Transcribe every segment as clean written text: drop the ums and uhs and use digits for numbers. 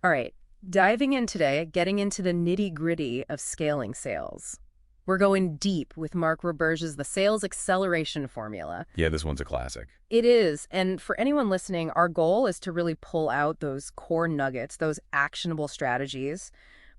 All right, diving in today, getting into the nitty-gritty of scaling sales. We're going deep with Mark Roberge's The Sales Acceleration Formula. Yeah, this one's a classic. It is, and for anyone listening, our goal is to really pull out those core nuggets, those actionable strategies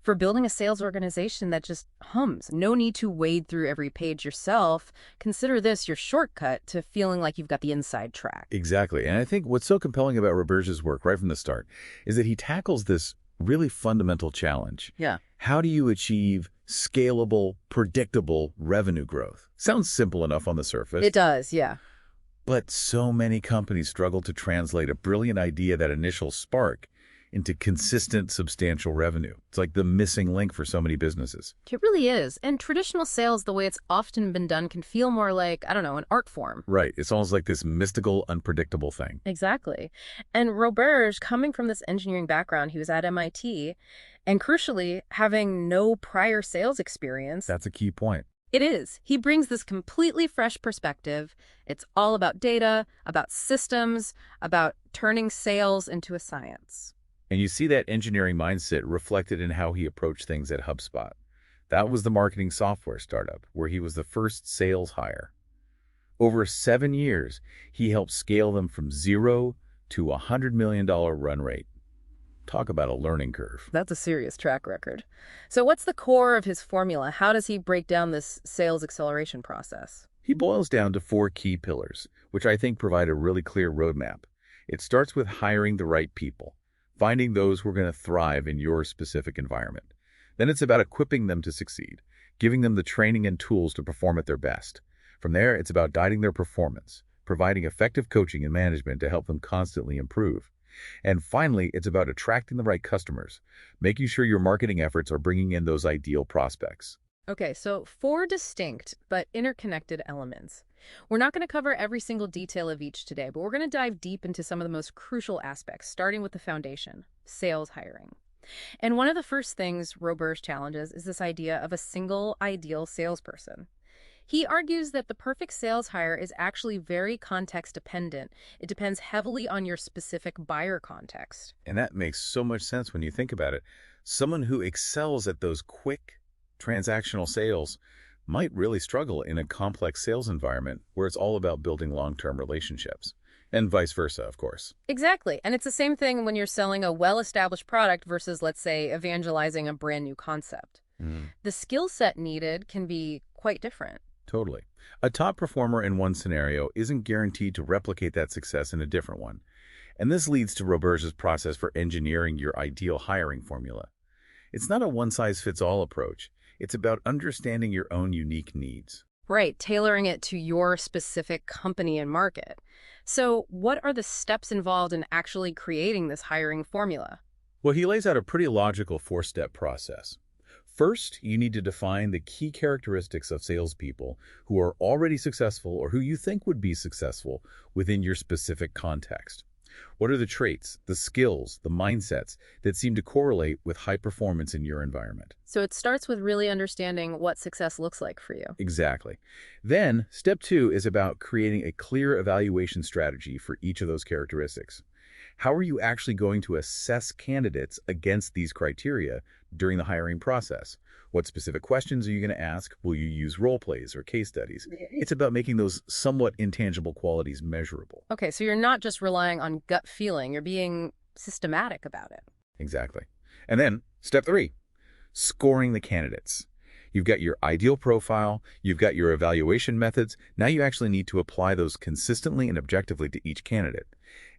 for building a sales organization that just hums. No need to wade through every page yourself. Consider this your shortcut to feeling like you've got the inside track. Exactly. And I think what's so compelling about Roberge's work right from the start is that he tackles this really fundamental challenge. Yeah. How do you achieve scalable, predictable revenue growth? Sounds simple enough on the surface. It does, yeah. But so many companies struggle to translate a brilliant idea, that initial spark, into consistent, substantial revenue. It's like the missing link for so many businesses. It really is. And traditional sales, the way it's often been done, can feel more like, I don't know, an art form. Right. It's almost like this mystical, unpredictable thing. Exactly. And Roberge, coming from this engineering background, he was at MIT, and crucially, having no prior sales experience. That's a key point. It is. He brings this completely fresh perspective. It's all about data, about systems, about turning sales into a science. And you see that engineering mindset reflected in how he approached things at HubSpot. That was the marketing software startup where he was the first sales hire. Over 7 years, he helped scale them from 0 to a $100 million run rate. Talk about a learning curve. That's a serious track record. So what's the core of his formula? How does he break down this sales acceleration process? He boils down to 4 key pillars, which I think provide a really clear roadmap. It starts with hiring the right people, finding those who are going to thrive in your specific environment. Then it's about equipping them to succeed, giving them the training and tools to perform at their best. From there, it's about guiding their performance, providing effective coaching and management to help them constantly improve. And finally, it's about attracting the right customers, making sure your marketing efforts are bringing in those ideal prospects. Okay, so 4 distinct but interconnected elements. We're not going to cover every single detail of each today, but we're going to dive deep into some of the most crucial aspects, starting with the foundation, sales hiring. And one of the first things Roberge challenges is this idea of a single ideal salesperson. He argues that the perfect sales hire is actually very context dependent. It depends heavily on your specific buyer context. And that makes so much sense when you think about it. Someone who excels at those quick, transactional sales might really struggle in a complex sales environment where it's all about building long-term relationships. And vice versa, of course. Exactly. And it's the same thing when you're selling a well-established product versus, let's say, evangelizing a brand new concept. The skill set needed can be quite different. Totally. A top performer in one scenario isn't guaranteed to replicate that success in a different one. And this leads to Roberge's process for engineering your ideal hiring formula. It's not a one-size-fits-all approach. It's about understanding your own unique needs. Right, tailoring it to your specific company and market. So what are the steps involved in actually creating this hiring formula? Well, he lays out a pretty logical 4-step process. First, you need to define the key characteristics of salespeople who are already successful or who you think would be successful within your specific context. What are the traits, the skills, the mindsets that seem to correlate with high performance in your environment? So it starts with really understanding what success looks like for you. Exactly. Then, step 2 is about creating a clear evaluation strategy for each of those characteristics. How are you actually going to assess candidates against these criteria during the hiring process? What specific questions are you going to ask? Will you use role plays or case studies? It's about making those somewhat intangible qualities measurable. Okay, so you're not just relying on gut feeling, you're being systematic about it. Exactly. And then, step 3, scoring the candidates. You've got your ideal profile, you've got your evaluation methods. Now you actually need to apply those consistently and objectively to each candidate.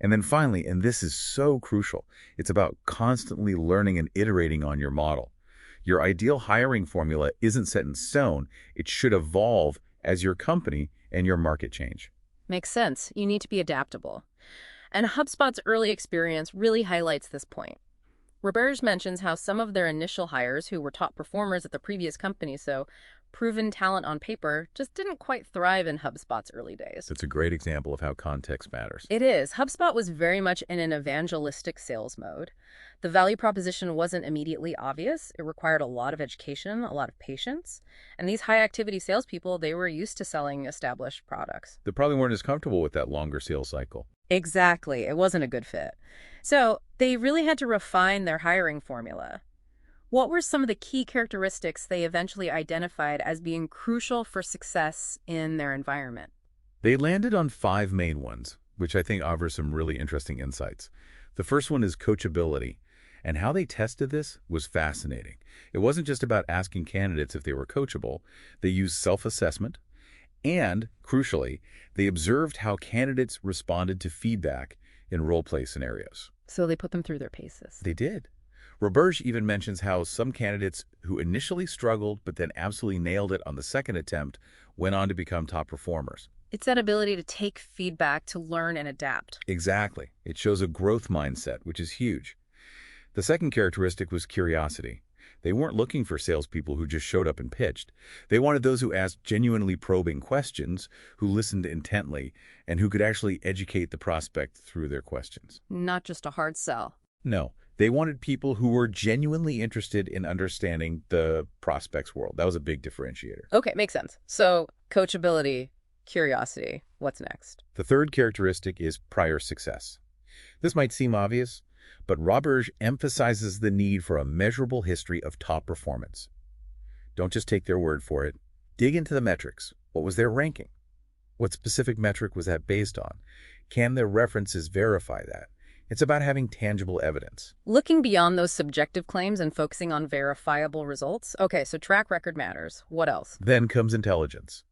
And then finally, and this is so crucial, it's about constantly learning and iterating on your model. Your ideal hiring formula isn't set in stone. It should evolve as your company and your market change. Makes sense. You need to be adaptable. And HubSpot's early experience really highlights this point. Roberge mentions how some of their initial hires who were top performers at the previous company, so proven talent on paper, just didn't quite thrive in HubSpot's early days. It's a great example of how context matters. It is. HubSpot was very much in an evangelistic sales mode. The value proposition wasn't immediately obvious. It required a lot of education, a lot of patience. And these high-activity salespeople, they were used to selling established products. They probably weren't as comfortable with that longer sales cycle. Exactly. It wasn't a good fit. So they really had to refine their hiring formula. What were some of the key characteristics they eventually identified as being crucial for success in their environment? They landed on 5 main ones, which I think offer some really interesting insights. The first one is coachability, and how they tested this was fascinating. It wasn't just about asking candidates if they were coachable. They used self-assessment, and, crucially, they observed how candidates responded to feedback in role-play scenarios. So they put them through their paces. They did. Roberge even mentions how some candidates who initially struggled but then absolutely nailed it on the second attempt went on to become top performers. It's that ability to take feedback, to learn and adapt. Exactly. It shows a growth mindset, which is huge. The second characteristic was curiosity. They weren't looking for salespeople who just showed up and pitched. They wanted those who asked genuinely probing questions, who listened intently, and who could actually educate the prospect through their questions. Not just a hard sell. No, they wanted people who were genuinely interested in understanding the prospect's world. That was a big differentiator. Okay, makes sense. So coachability, curiosity. What's next? The third characteristic is prior success. This might seem obvious, but Roberge emphasizes the need for a measurable history of top performance. Don't just take their word for it. Dig into the metrics. What was their ranking? What specific metric was that based on? Can their references verify that? It's about having tangible evidence. Looking beyond those subjective claims and focusing on verifiable results. Okay, so track record matters. What else? Then comes intelligence.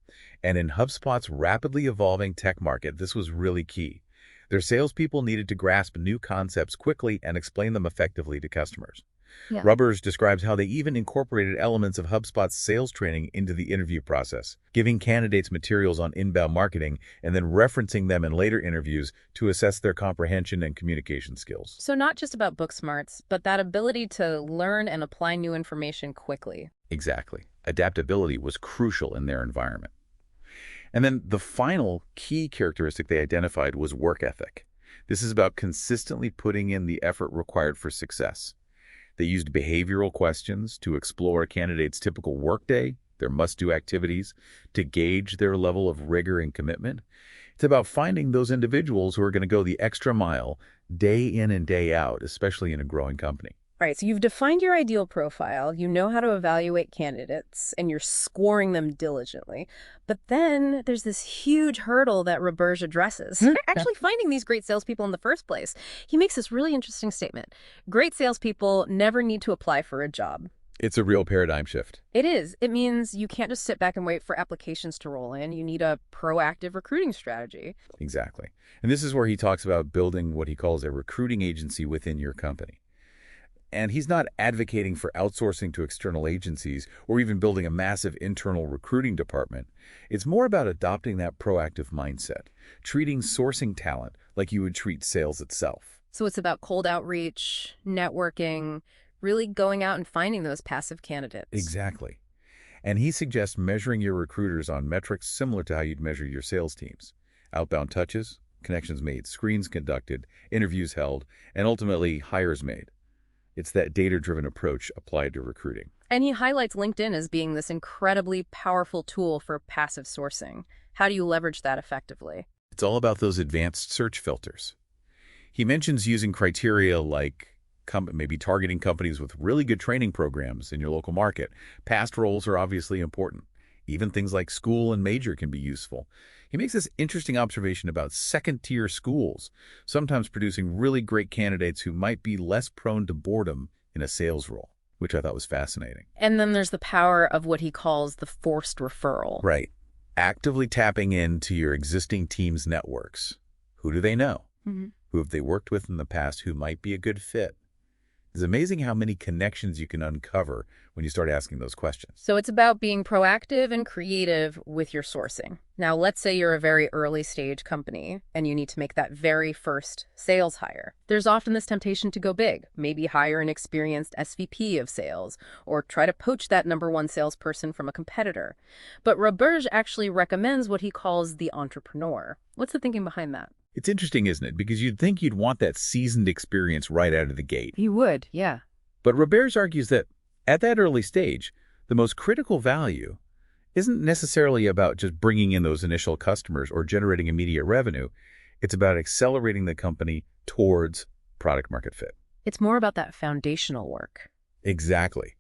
And in HubSpot's rapidly evolving tech market, this was really key. Their salespeople needed to grasp new concepts quickly and explain them effectively to customers. Yeah. Roberge describes how they even incorporated elements of HubSpot's sales training into the interview process, giving candidates materials on inbound marketing and then referencing them in later interviews to assess their comprehension and communication skills. So not just about book smarts, but that ability to learn and apply new information quickly. Exactly. Adaptability was crucial in their environment. And then the final key characteristic they identified was work ethic. This is about consistently putting in the effort required for success. They used behavioral questions to explore a candidate's typical workday, their must-do activities, to gauge their level of rigor and commitment. It's about finding those individuals who are going to go the extra mile day in and day out, especially in a growing company. All right, so you've defined your ideal profile, you know how to evaluate candidates, and you're scoring them diligently. But then there's this huge hurdle that Roberge addresses. Actually finding these great salespeople in the first place. He makes this really interesting statement. Great salespeople never need to apply for a job. It's a real paradigm shift. It is. It means you can't just sit back and wait for applications to roll in. You need a proactive recruiting strategy. Exactly. And this is where he talks about building what he calls a recruiting agency within your company. And he's not advocating for outsourcing to external agencies or even building a massive internal recruiting department. It's more about adopting that proactive mindset, treating sourcing talent like you would treat sales itself. So it's about cold outreach, networking, really going out and finding those passive candidates. Exactly. And he suggests measuring your recruiters on metrics similar to how you'd measure your sales teams. Outbound touches, connections made, screens conducted, interviews held, and ultimately hires made. It's that data-driven approach applied to recruiting. And he highlights LinkedIn as being this incredibly powerful tool for passive sourcing. How do you leverage that effectively? It's all about those advanced search filters. He mentions using criteria like maybe targeting companies with really good training programs in your local market. Past roles are obviously important. Even things like school and major can be useful. He makes this interesting observation about second-tier schools, sometimes producing really great candidates who might be less prone to boredom in a sales role, which I thought was fascinating. And then there's the power of what he calls the forced referral. Right. Actively tapping into your existing team's networks. Who do they know? Who have they worked with in the past who might be a good fit? It's amazing how many connections you can uncover when you start asking those questions. So it's about being proactive and creative with your sourcing. Now, let's say you're a very early stage company and you need to make that very first sales hire. There's often this temptation to go big, maybe hire an experienced SVP of sales or try to poach that #1 salesperson from a competitor. But Roberge actually recommends what he calls the entrepreneur. What's the thinking behind that? It's interesting, isn't it? Because you'd think you'd want that seasoned experience right out of the gate. You would, yeah. But Roberge argues that at that early stage, the most critical value isn't necessarily about just bringing in those initial customers or generating immediate revenue. It's about accelerating the company towards product market fit. It's more about that foundational work. Exactly.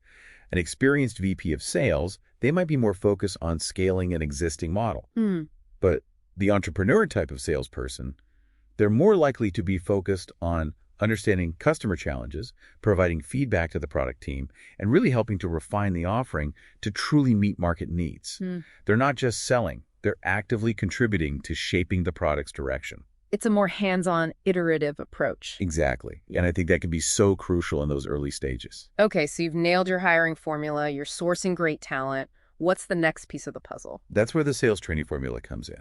An experienced VP of sales, they might be more focused on scaling an existing model. Hmm. But the entrepreneur type of salesperson, they're more likely to be focused on understanding customer challenges, providing feedback to the product team, and really helping to refine the offering to truly meet market needs. Hmm. They're not just selling, they're actively contributing to shaping the product's direction. It's a more hands-on, iterative approach. Exactly. And I think that can be so crucial in those early stages. Okay, so you've nailed your hiring formula, you're sourcing great talent. What's the next piece of the puzzle? That's where the sales training formula comes in.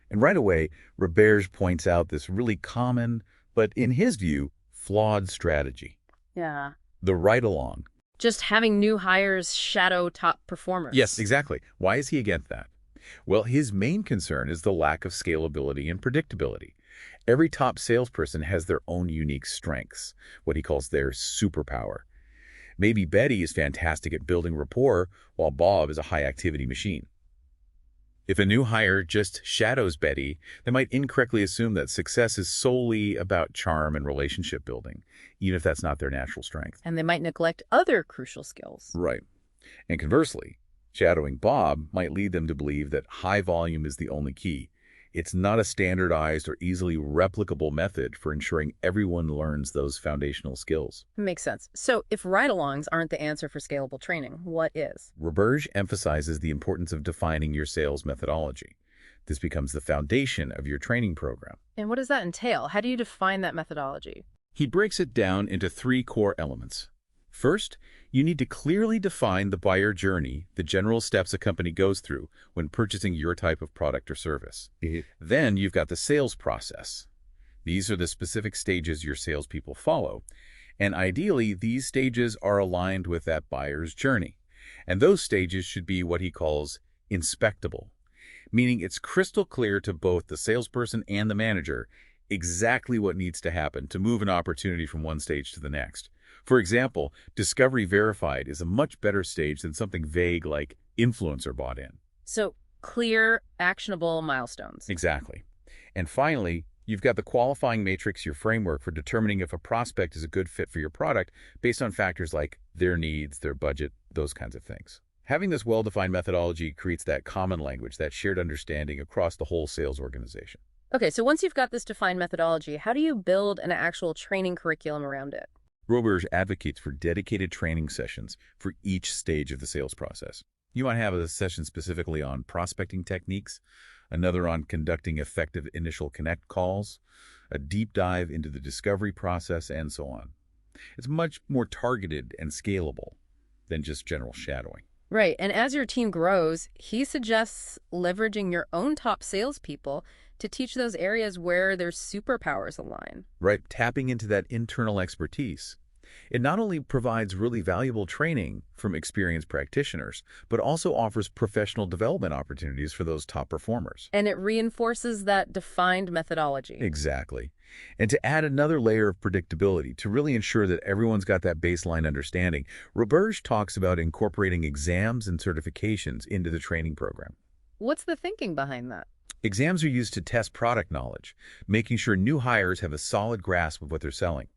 And right away, Roberge points out this really common, but in his view, flawed strategy. Yeah. The ride-along. Just having new hires shadow top performers. Yes, exactly. Why is he against that? Well, his main concern is the lack of scalability and predictability. Every top salesperson has their own unique strengths, what he calls their superpower. Maybe Betty is fantastic at building rapport, while Bob is a high-activity machine. If a new hire just shadows Betty, they might incorrectly assume that success is solely about charm and relationship building, even if that's not their natural strength. And they might neglect other crucial skills. Right. And conversely, shadowing Bob might lead them to believe that high volume is the only key. It's not a standardized or easily replicable method for ensuring everyone learns those foundational skills. Makes sense. So if ride-alongs aren't the answer for scalable training, what is? Roberge emphasizes the importance of defining your sales methodology. This becomes the foundation of your training program. And what does that entail? How do you define that methodology? He breaks it down into 3 core elements. First, you need to clearly define the buyer journey, the general steps a company goes through when purchasing your type of product or service. Then you've got the sales process. These are the specific stages your salespeople follow, and ideally these stages are aligned with that buyer's journey. And those stages should be what he calls inspectable, meaning it's crystal clear to both the salesperson and the manager exactly what needs to happen to move an opportunity from one stage to the next. For example, discovery verified is a much better stage than something vague like influencer bought in. So clear, actionable milestones. Exactly. And finally, you've got the qualifying matrix, your framework for determining if a prospect is a good fit for your product based on factors like their needs, their budget, those kinds of things. Having this well-defined methodology creates that common language, that shared understanding across the whole sales organization. Okay, so once you've got this defined methodology, how do you build an actual training curriculum around it? Roberge advocates for dedicated training sessions for each stage of the sales process. You might have a session specifically on prospecting techniques, another on conducting effective initial connect calls, a deep dive into the discovery process, and so on. It's much more targeted and scalable than just general shadowing. Right, and as your team grows, he suggests leveraging your own top salespeople to teach those areas where their superpowers align. Right, tapping into that internal expertise. It not only provides really valuable training from experienced practitioners, but also offers professional development opportunities for those top performers. And it reinforces that defined methodology. Exactly. And to add another layer of predictability, to really ensure that everyone's got that baseline understanding, Roberge talks about incorporating exams and certifications into the training program. What's the thinking behind that? Exams are used to test product knowledge, making sure new hires have a solid grasp of what they're selling.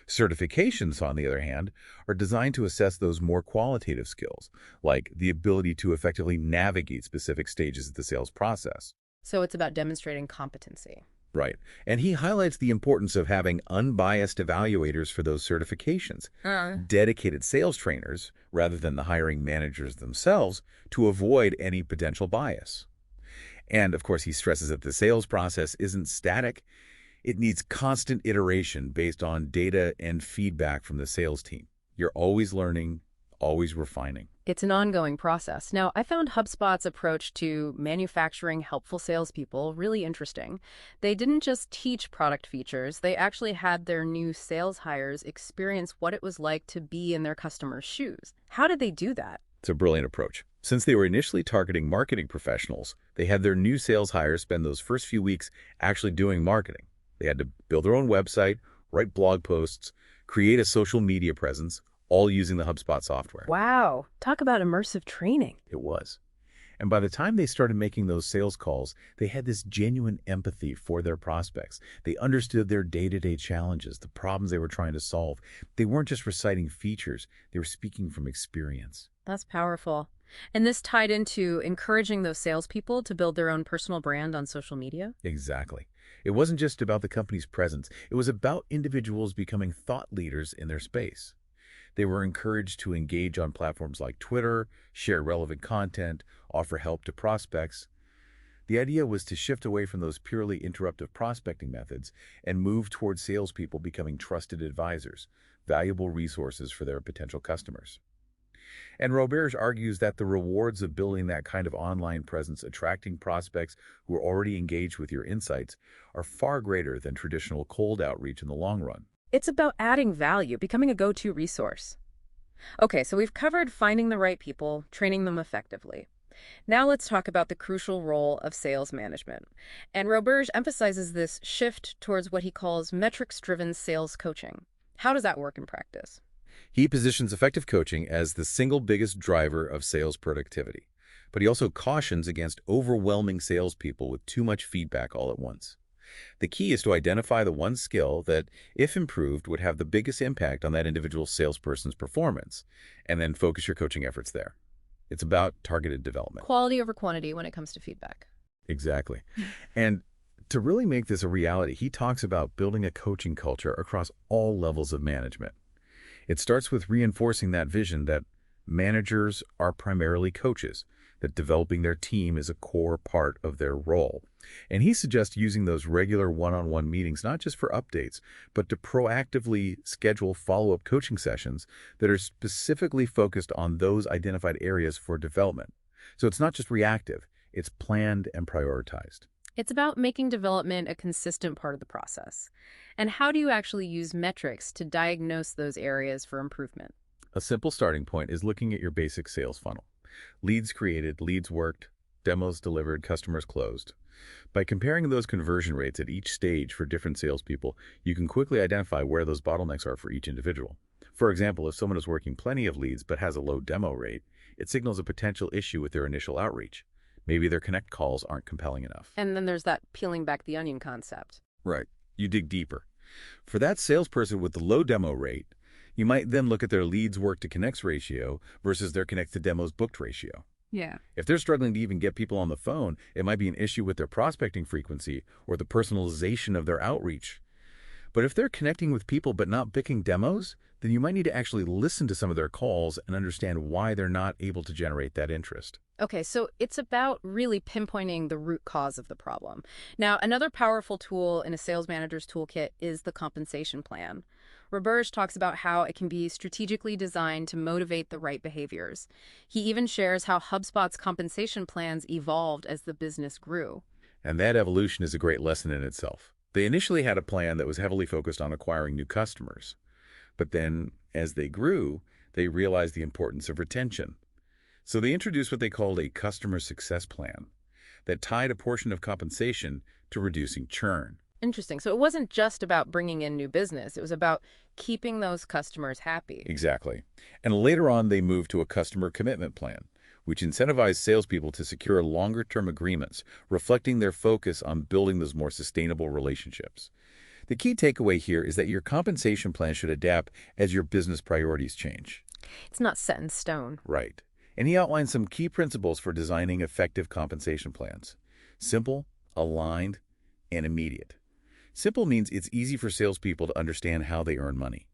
Certifications, on the other hand, are designed to assess those more qualitative skills, like the ability to effectively navigate specific stages of the sales process. So it's about demonstrating competency. Right. And he highlights the importance of having unbiased evaluators for those certifications, dedicated sales trainers, rather than the hiring managers themselves, to avoid any potential bias. And, of course, he stresses that the sales process isn't static. It needs constant iteration based on data and feedback from the sales team. You're always learning, always refining. It's an ongoing process. Now, I found HubSpot's approach to manufacturing helpful salespeople really interesting. They didn't just teach product features, they actually had their new sales hires experience what it was like to be in their customers' shoes. How did they do that? It's a brilliant approach. Since they were initially targeting marketing professionals, they had their new sales hires spend those first few weeks actually doing marketing. They had to build their own website, write blog posts, create a social media presence, all using the HubSpot software. Wow, talk about immersive training. It was. And by the time they started making those sales calls, they had this genuine empathy for their prospects. They understood their day-to-day challenges, the problems they were trying to solve. They weren't just reciting features, they were speaking from experience. That's powerful. And this tied into encouraging those salespeople to build their own personal brand on social media? Exactly. It wasn't just about the company's presence. It was about individuals becoming thought leaders in their space. They were encouraged to engage on platforms like Twitter, share relevant content, offer help to prospects. The idea was to shift away from those purely interruptive prospecting methods and move towards salespeople becoming trusted advisors, valuable resources for their potential customers. And Roberge argues that the rewards of building that kind of online presence, attracting prospects who are already engaged with your insights, are far greater than traditional cold outreach in the long run. It's about adding value, becoming a go-to resource. Okay, so we've covered finding the right people, training them effectively. Now let's talk about the crucial role of sales management. And Roberge emphasizes this shift towards what he calls metrics-driven sales coaching. How does that work in practice? He positions effective coaching as the single biggest driver of sales productivity, but he also cautions against overwhelming salespeople with too much feedback all at once. The key is to identify the one skill that, if improved, would have the biggest impact on that individual salesperson's performance, and then focus your coaching efforts there. It's about targeted development. Quality over quantity when it comes to feedback. Exactly. And to really make this a reality, he talks about building a coaching culture across all levels of management. It starts with reinforcing that vision that managers are primarily coaches, that developing their team is a core part of their role. And he suggests using those regular one-on-one meetings not just for updates, but to proactively schedule follow-up coaching sessions that are specifically focused on those identified areas for development. So it's not just reactive, it's planned and prioritized. It's about making development a consistent part of the process. And how do you actually use metrics to diagnose those areas for improvement? A simple starting point is looking at your basic sales funnel. Leads created, leads worked, demos delivered, customers closed. By comparing those conversion rates at each stage for different salespeople, you can quickly identify where those bottlenecks are for each individual. For example, if someone is working plenty of leads but has a low demo rate, it signals a potential issue with their initial outreach. Maybe their connect calls aren't compelling enough. And then there's that peeling back the onion concept. Right. You dig deeper. For that salesperson with the low demo rate, you might then look at their leads work to connects ratio versus their connects to demos booked ratio. Yeah. If they're struggling to even get people on the phone, it might be an issue with their prospecting frequency or the personalization of their outreach. But if they're connecting with people but not picking demos, then you might need to actually listen to some of their calls and understand why they're not able to generate that interest. Okay, so it's about really pinpointing the root cause of the problem. Now, another powerful tool in a sales manager's toolkit is the compensation plan. Roberge talks about how it can be strategically designed to motivate the right behaviors. He even shares how HubSpot's compensation plans evolved as the business grew. And that evolution is a great lesson in itself. They initially had a plan that was heavily focused on acquiring new customers. But then, as they grew, they realized the importance of retention. So they introduced what they called a customer success plan that tied a portion of compensation to reducing churn. Interesting. So it wasn't just about bringing in new business. It was about keeping those customers happy. Exactly. And later on, they moved to a customer commitment plan, which incentivized salespeople to secure longer-term agreements, reflecting their focus on building those more sustainable relationships. The key takeaway here is that your compensation plan should adapt as your business priorities change. It's not set in stone. Right. And he outlines some key principles for designing effective compensation plans. Simple, aligned, and immediate. Simple means it's easy for salespeople to understand how they earn money.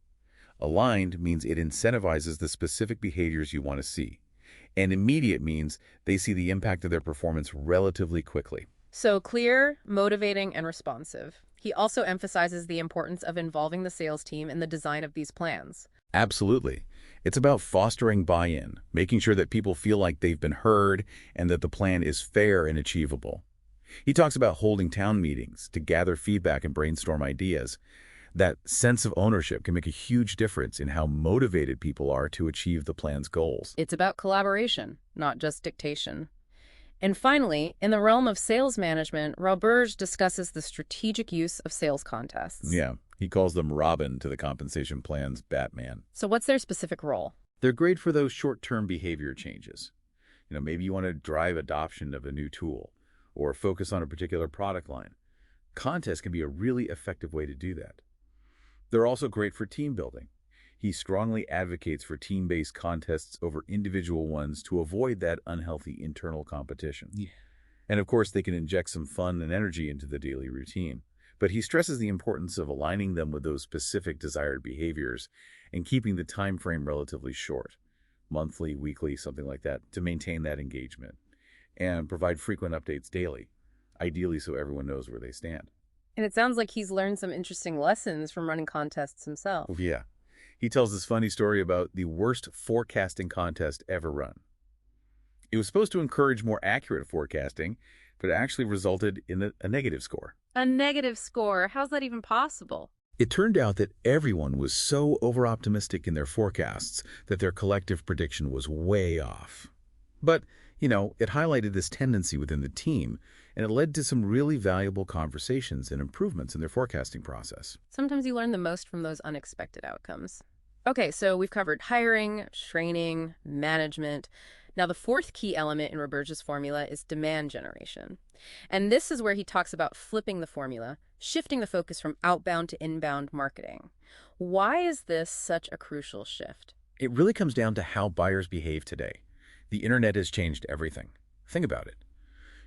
Aligned means it incentivizes the specific behaviors you want to see. And immediate means they see the impact of their performance relatively quickly. So clear, motivating, and responsive. He also emphasizes the importance of involving the sales team in the design of these plans. Absolutely. It's about fostering buy-in, making sure that people feel like they've been heard and that the plan is fair and achievable. He talks about holding town meetings to gather feedback and brainstorm ideas. That sense of ownership can make a huge difference in how motivated people are to achieve the plan's goals. It's about collaboration, not just dictation. And finally, in the realm of sales management, Roberge discusses the strategic use of sales contests. Yeah, he calls them Robin to the compensation plan's Batman. So what's their specific role? They're great for those short-term behavior changes. Maybe you want to drive adoption of a new tool or focus on a particular product line. Contests can be a really effective way to do that. They're also great for team building. He strongly advocates for team-based contests over individual ones to avoid that unhealthy internal competition. Yeah. And of course, they can inject some fun and energy into the daily routine. But he stresses the importance of aligning them with those specific desired behaviors and keeping the time frame relatively short, monthly, weekly, something like that, to maintain that engagement and provide frequent updates daily, ideally so everyone knows where they stand. And it sounds like he's learned some interesting lessons from running contests himself. Yeah. He tells this funny story about the worst forecasting contest ever run. It was supposed to encourage more accurate forecasting, but it actually resulted in a negative score. A negative score? How's that even possible? It turned out that everyone was so over-optimistic in their forecasts that their collective prediction was way off. But, it highlighted this tendency within the team, and it led to some really valuable conversations and improvements in their forecasting process. Sometimes you learn the most from those unexpected outcomes. Okay, so we've covered hiring, training, management. Now, the fourth key element in Roberge's formula is demand generation. And this is where he talks about flipping the formula, shifting the focus from outbound to inbound marketing. Why is this such a crucial shift? It really comes down to how buyers behave today. The internet has changed everything. Think about it.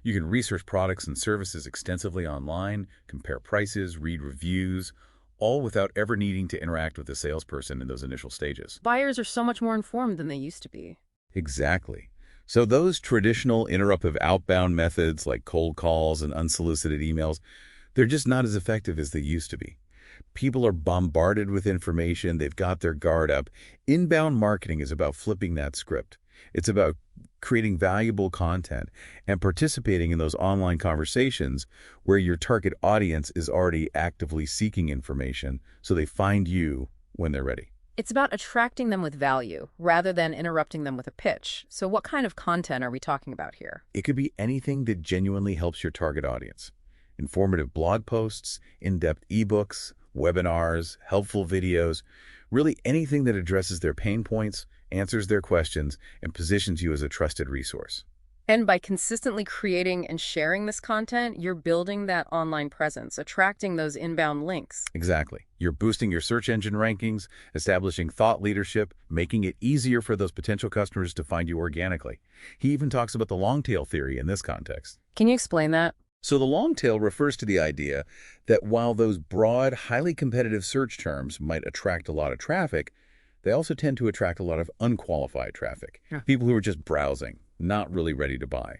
You can research products and services extensively online, compare prices, read reviews, all without ever needing to interact with a salesperson in those initial stages. Buyers are so much more informed than they used to be. Exactly. So those traditional interruptive outbound methods like cold calls and unsolicited emails, they're just not as effective as they used to be. People are bombarded with information. They've got their guard up. Inbound marketing is about flipping that script. It's about creating valuable content and participating in those online conversations where your target audience is already actively seeking information so they find you when they're ready. It's about attracting them with value rather than interrupting them with a pitch. So what kind of content are we talking about here? It could be anything that genuinely helps your target audience. Informative blog posts, in-depth ebooks, webinars, helpful videos, really anything that addresses their pain points, answers their questions, and positions you as a trusted resource. And by consistently creating and sharing this content, you're building that online presence, attracting those inbound links. Exactly. You're boosting your search engine rankings, establishing thought leadership, making it easier for those potential customers to find you organically. He even talks about the long tail theory in this context. Can you explain that? So the long tail refers to the idea that while those broad, highly competitive search terms might attract a lot of traffic, they also tend to attract a lot of unqualified traffic, people who are just browsing, not really ready to buy.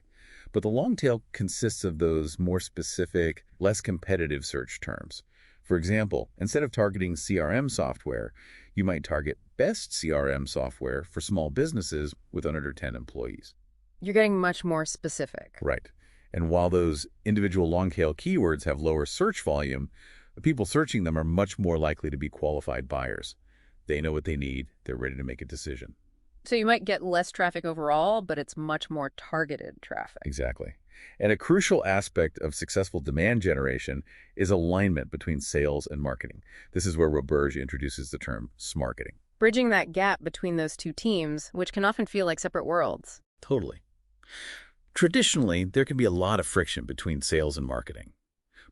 But the long tail consists of those more specific, less competitive search terms. For example, instead of targeting CRM software, you might target best CRM software for small businesses with under 10 employees. You're getting much more specific. Right. And while those individual long-tail keywords have lower search volume, the people searching them are much more likely to be qualified buyers. They know what they need. They're ready to make a decision. So you might get less traffic overall, but it's much more targeted traffic. Exactly. And a crucial aspect of successful demand generation is alignment between sales and marketing. This is where Roberge introduces the term smarketing. Bridging that gap between those two teams, which can often feel like separate worlds. Totally. Traditionally, there can be a lot of friction between sales and marketing.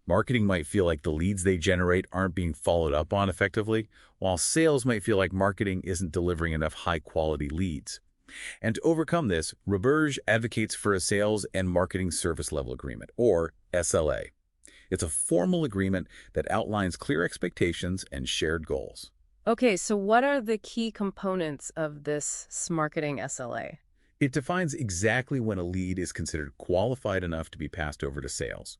Marketing might feel like the leads they generate aren't being followed up on effectively, while sales might feel like marketing isn't delivering enough high-quality leads. And to overcome this, Roberge advocates for a sales and marketing service level agreement, or SLA. It's a formal agreement that outlines clear expectations and shared goals. Okay, so what are the key components of this smarketing SLA? It defines exactly when a lead is considered qualified enough to be passed over to sales.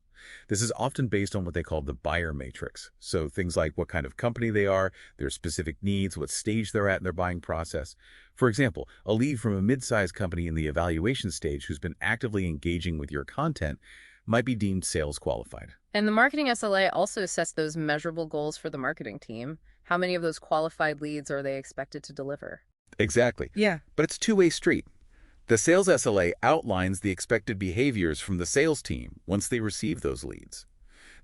This is often based on what they call the buyer matrix. So things like what kind of company they are, their specific needs, what stage they're at in their buying process. For example, a lead from a mid-sized company in the evaluation stage who's been actively engaging with your content might be deemed sales qualified. And the marketing SLA also sets those measurable goals for the marketing team. How many of those qualified leads are they expected to deliver? Exactly. Yeah. But it's a two-way street. The sales SLA outlines the expected behaviors from the sales team once they receive those leads.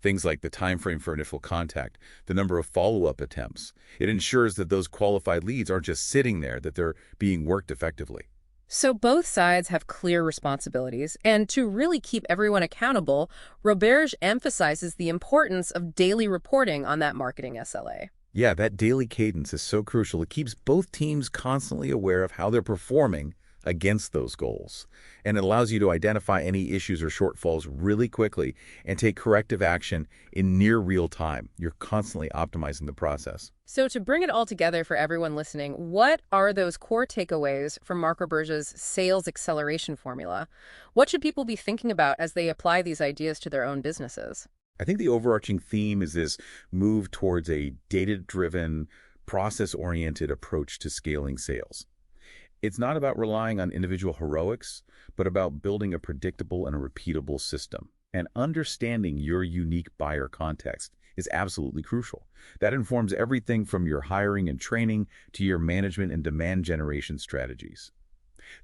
Things like the time frame for initial contact, the number of follow-up attempts. It ensures that those qualified leads aren't just sitting there, that they're being worked effectively. So both sides have clear responsibilities, and to really keep everyone accountable, Roberge emphasizes the importance of daily reporting on that marketing SLA. Yeah, that daily cadence is so crucial. It keeps both teams constantly aware of how they're performing against those goals. And it allows you to identify any issues or shortfalls really quickly and take corrective action in near real time. You're constantly optimizing the process. So to bring it all together for everyone listening, what are those core takeaways from Mark Roberge's sales acceleration formula? What should people be thinking about as they apply these ideas to their own businesses? I think the overarching theme is this move towards a data-driven, process-oriented approach to scaling sales. It's not about relying on individual heroics, but about building a predictable and a repeatable system. And understanding your unique buyer context is absolutely crucial. That informs everything from your hiring and training to your management and demand generation strategies.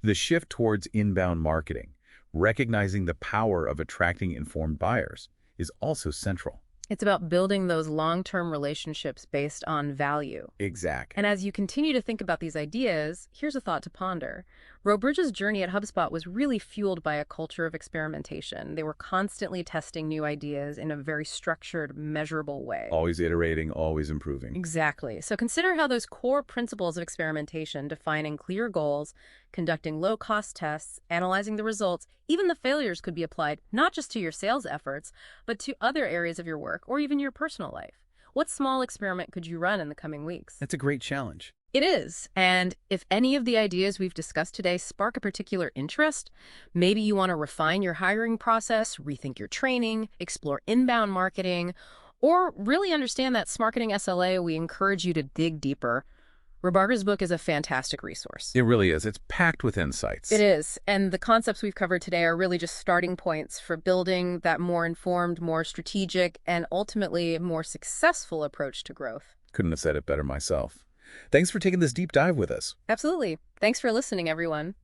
The shift towards inbound marketing, recognizing the power of attracting informed buyers, is also central. It's about building those long-term relationships based on value. Exact. And as you continue to think about these ideas, here's a thought to ponder. Roberge's journey at HubSpot was really fueled by a culture of experimentation. They were constantly testing new ideas in a very structured, measurable way. Always iterating, always improving. Exactly. So consider how those core principles of experimentation, defining clear goals, conducting low-cost tests, analyzing the results, even the failures could be applied not just to your sales efforts, but to other areas of your work or even your personal life. What small experiment could you run in the coming weeks? That's a great challenge. It is. And if any of the ideas we've discussed today spark a particular interest, maybe you want to refine your hiring process, rethink your training, explore inbound marketing, or really understand that Smarketing SLA, we encourage you to dig deeper. Roberge's book is a fantastic resource. It really is. It's packed with insights. It is. And the concepts we've covered today are really just starting points for building that more informed, more strategic, and ultimately more successful approach to growth. Couldn't have said it better myself. Thanks for taking this deep dive with us. Absolutely. Thanks for listening, everyone.